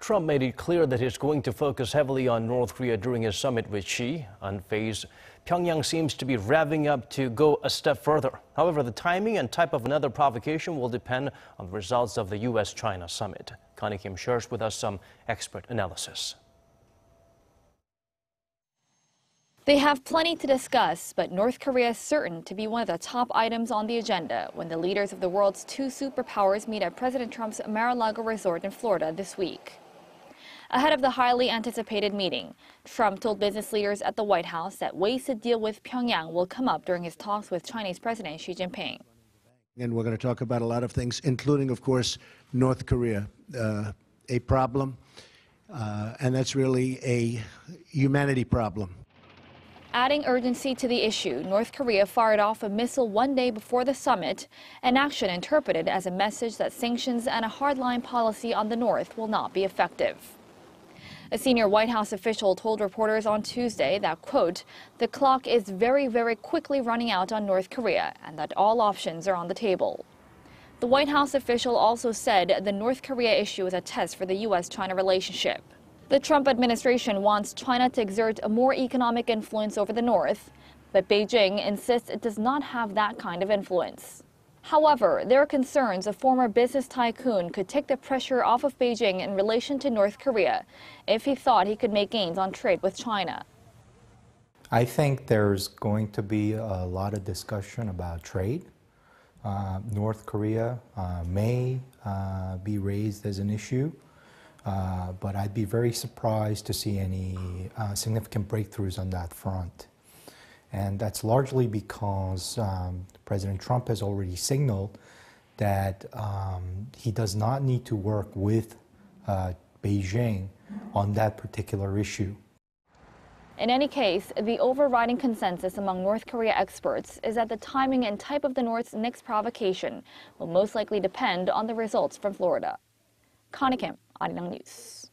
Trump made it clear that he's going to focus heavily on North Korea during his summit with Xi. Unfazed, Pyongyang seems to be revving up to go a step further. However, the timing and type of another provocation will depend on the results of the U.S. China summit. Connie Kim shares with us some expert analysis. They have plenty to discuss, but North Korea is certain to be one of the top items on the agenda when the leaders of the world's two superpowers meet at President Trump's Mar-a-Lago resort in Florida this week. Ahead of the highly anticipated meeting, Trump told business leaders at the White House that ways to deal with Pyongyang will come up during his talks with Chinese President Xi Jinping. And we're going to talk about a lot of things, including, of course, North Korea, a problem, and that's really a humanity problem. Adding urgency to the issue, North Korea fired off a missile one day before the summit, an action interpreted as a message that sanctions and a hardline policy on the North will not be effective. A senior White House official told reporters on Tuesday that, quote, the clock is very, very quickly running out on North Korea and that all options are on the table. The White House official also said the North Korea issue is a test for the U.S. China relationship. The Trump administration wants China to exert a more economic influence over the North, but Beijing insists it does not have that kind of influence. However, there are concerns a former business tycoon could take the pressure off of Beijing in relation to North Korea if he thought he could make gains on trade with China. I think there's going to be a lot of discussion about trade. North Korea may be raised as an issue. But I'd be very surprised to see any significant breakthroughs on that front. And that's largely because President Trump has already signaled that he does not need to work with Beijing on that particular issue. In any case, the overriding consensus among North Korea experts is that the timing and type of the North's next provocation will most likely depend on the results from Florida. Connie Kim, Arirang News.